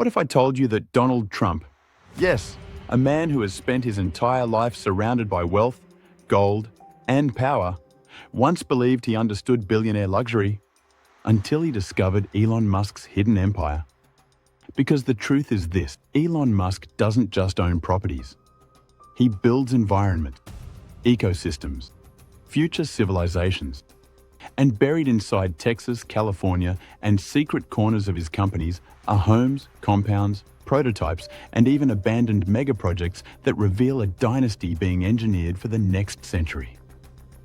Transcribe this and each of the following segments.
What if I told you that Donald Trump, yes, a man who has spent his entire life surrounded by wealth, gold, and power, once believed he understood billionaire luxury until he discovered Elon Musk's hidden empire? Because the truth is this: Elon Musk doesn't just own properties. He builds environments, ecosystems, future civilizations. And buried inside Texas, California, and secret corners of his companies are homes, compounds, prototypes, and even abandoned megaprojects that reveal a dynasty being engineered for the next century.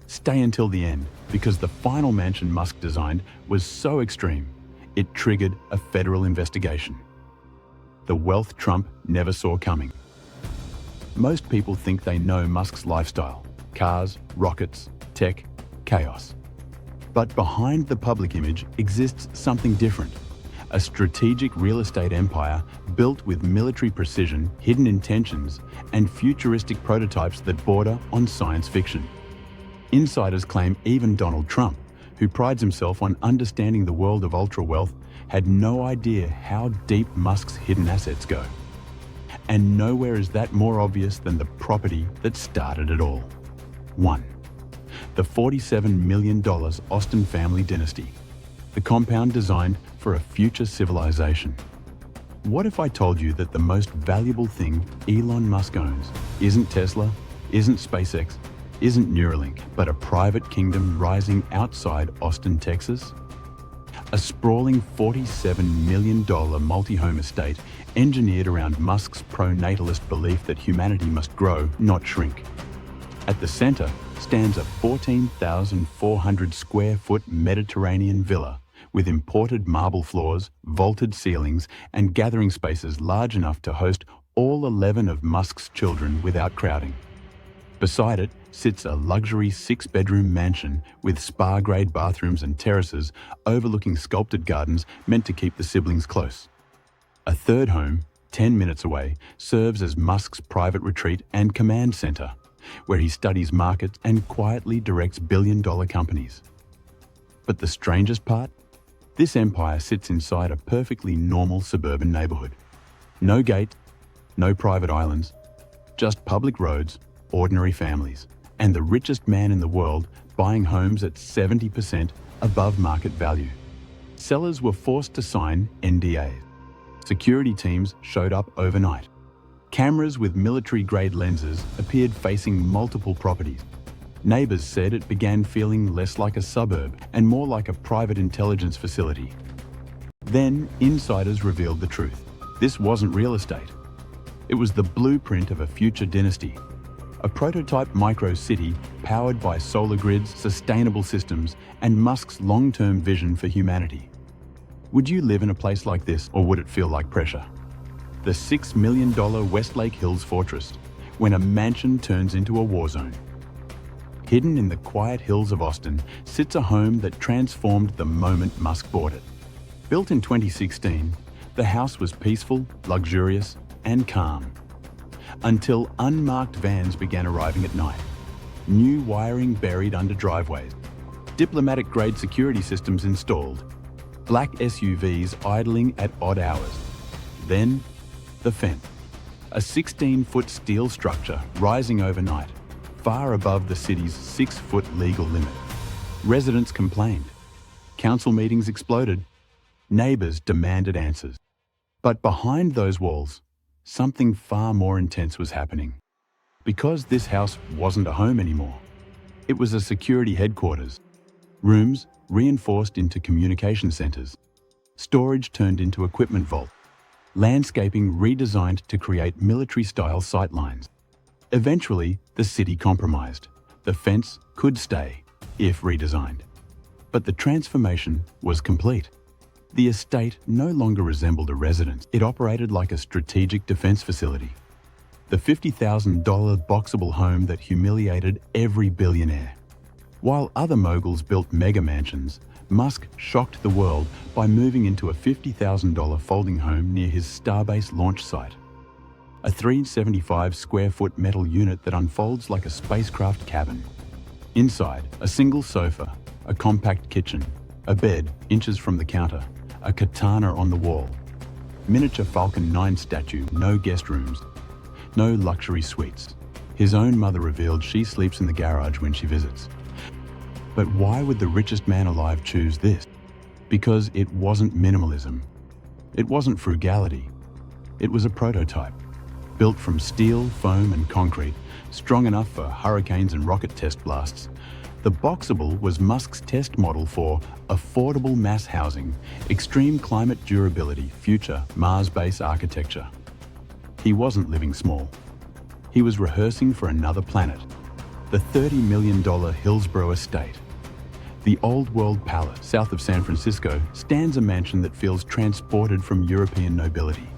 Stay until the end, because the final mansion Musk designed was so extreme, it triggered a federal investigation. The wealth Trump never saw coming. Most people think they know Musk's lifestyle: cars, rockets, tech, chaos. But behind the public image exists something different: a strategic real estate empire built with military precision, hidden intentions, and futuristic prototypes that border on science fiction. Insiders claim even Donald Trump, who prides himself on understanding the world of ultra-wealth, had no idea how deep Musk's hidden assets go. And nowhere is that more obvious than the property that started it all. 1. The $47 million Austin family dynasty, the compound designed for a future civilization. What if I told you that the most valuable thing Elon Musk owns isn't Tesla, isn't SpaceX, isn't Neuralink, but a private kingdom rising outside Austin, Texas? A sprawling $47 million multi-home estate engineered around Musk's pro-natalist belief that humanity must grow, not shrink. At the center stands a 14,400 square foot Mediterranean villa with imported marble floors, vaulted ceilings, and gathering spaces large enough to host all 11 of Musk's children without crowding. Beside it sits a luxury 6-bedroom mansion with spa-grade bathrooms and terraces overlooking sculpted gardens meant to keep the siblings close. A third home, 10 minutes away, serves as Musk's private retreat and command center, where he studies markets and quietly directs billion-dollar companies. But the strangest part? This empire sits inside a perfectly normal suburban neighborhood. No gate, no private islands, just public roads, ordinary families, and the richest man in the world buying homes at 70% above market value. Sellers were forced to sign NDAs. Security teams showed up overnight. Cameras with military-grade lenses appeared facing multiple properties. Neighbors said it began feeling less like a suburb and more like a private intelligence facility. Then, insiders revealed the truth. This wasn't real estate. It was the blueprint of a future dynasty. A prototype micro-city powered by solar grids, sustainable systems, and Musk's long-term vision for humanity. Would you live in a place like this, or would it feel like pressure? The $6 million Westlake Hills fortress, when a mansion turns into a war zone. Hidden in the quiet hills of Austin sits a home that transformed the moment Musk bought it. Built in 2016, the house was peaceful, luxurious, and calm. Until unmarked vans began arriving at night. New wiring buried under driveways. Diplomatic-grade security systems installed. Black SUVs idling at odd hours. Then, the fence. A 16-foot steel structure rising overnight, far above the city's 6-foot legal limit. Residents complained. Council meetings exploded. Neighbors demanded answers. But behind those walls, something far more intense was happening. Because this house wasn't a home anymore. It was a security headquarters. Rooms reinforced into communication centers. Storage turned into equipment vault. Landscaping redesigned to create military-style sightlines. Eventually, the city compromised. The fence could stay, if redesigned. But the transformation was complete. The estate no longer resembled a residence. It operated like a strategic defense facility. The $50,000 boxable home that humiliated every billionaire. While other moguls built mega mansions, Musk shocked the world by moving into a $50,000 folding home near his Starbase launch site. A 375 square foot metal unit that unfolds like a spacecraft cabin. Inside, a single sofa, a compact kitchen, a bed inches from the counter, a katana on the wall. Miniature Falcon 9 statue, no guest rooms, no luxury suites. His own mother revealed she sleeps in the garage when she visits. But why would the richest man alive choose this? Because it wasn't minimalism. It wasn't frugality. It was a prototype, built from steel, foam and concrete, strong enough for hurricanes and rocket test blasts. The Boxable was Musk's test model for affordable mass housing, extreme climate durability, future Mars base architecture. He wasn't living small. He was rehearsing for another planet, the $30 million Hillsborough estate. The Old World Palace, south of San Francisco, stands a mansion that feels transported from European nobility.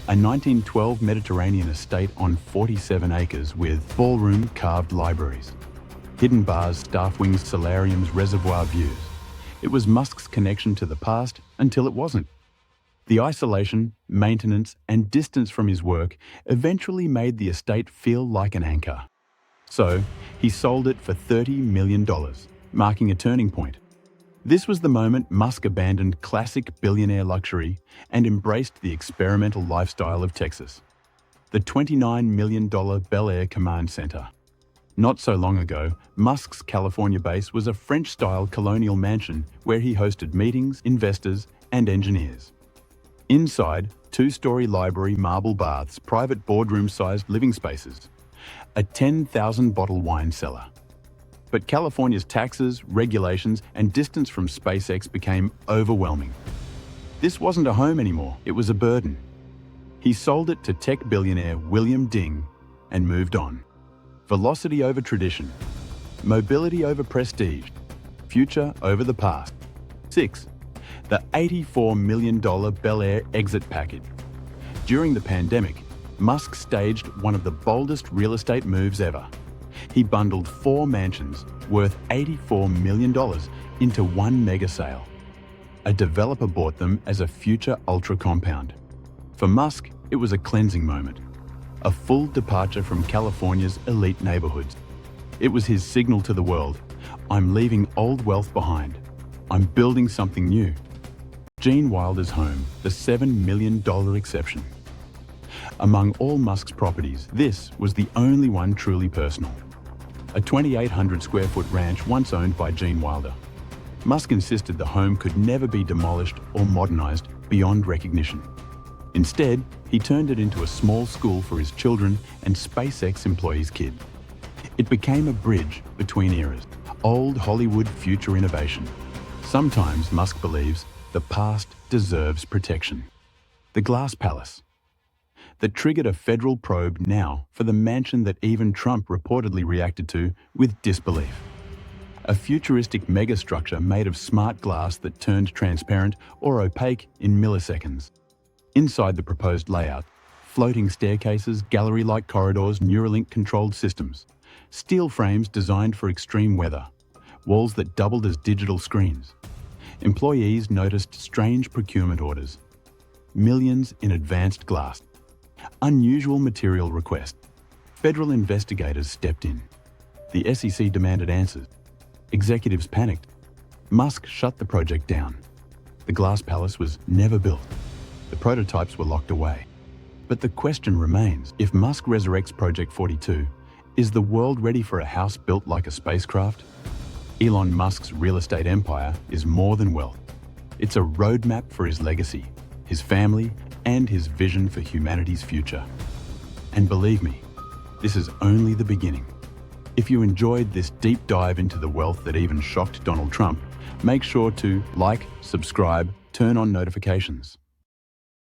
A 1912 Mediterranean estate on 47 acres with ballroom carved libraries, hidden bars, staff wings, solariums, reservoir views. It was Musk's connection to the past until it wasn't. The isolation, maintenance, and distance from his work eventually made the estate feel like an anchor. So, he sold it for $30 million, marking a turning point. This was the moment Musk abandoned classic billionaire luxury and embraced the experimental lifestyle of Texas. The $29 million Bel Air Command Center. Not so long ago, Musk's California base was a French-style colonial mansion where he hosted meetings, investors, and engineers. Inside, two-story library, marble baths, private boardroom-sized living spaces, a 10,000-bottle wine cellar. But California's taxes, regulations, and distance from SpaceX became overwhelming. This wasn't a home anymore, it was a burden. He sold it to tech billionaire William Ding and moved on. Velocity over tradition, mobility over prestige, future over the past. 6. The $84 million Bel Air exit package. During the pandemic, Musk staged one of the boldest real estate moves ever. He bundled 4 mansions worth $84 million into one mega sale. A developer bought them as a future ultra compound. For Musk, it was a cleansing moment, a full departure from California's elite neighborhoods. It was his signal to the world, I'm leaving old wealth behind. I'm building something new. Gene Wilder's home, the $7 million exception. Among all Musk's properties, this was the only one truly personal. A 2,800 square foot ranch once owned by Gene Wilder. Musk insisted the home could never be demolished or modernized beyond recognition. Instead, he turned it into a small school for his children and SpaceX employees' kids. It became a bridge between eras, old Hollywood, future innovation. Sometimes, Musk believes, the past deserves protection. The Glass Palace, that triggered a federal probe now for the mansion that even Trump reportedly reacted to with disbelief. A futuristic megastructure made of smart glass that turned transparent or opaque in milliseconds. Inside the proposed layout, floating staircases, gallery-like corridors, Neuralink-controlled systems, steel frames designed for extreme weather, walls that doubled as digital screens. Employees noticed strange procurement orders, millions in advanced glass, unusual material requests. Federal investigators stepped in. The SEC demanded answers. Executives panicked. Musk shut the project down. The Glass Palace was never built. The prototypes were locked away. But the question remains, if Musk resurrects Project 42, is the world ready for a house built like a spacecraft? Elon Musk's real estate empire is more than wealth. It's a roadmap for his legacy, his family, and his vision for humanity's future. And believe me, this is only the beginning. If you enjoyed this deep dive into the wealth that even shocked Donald Trump, make sure to like, subscribe, turn on notifications.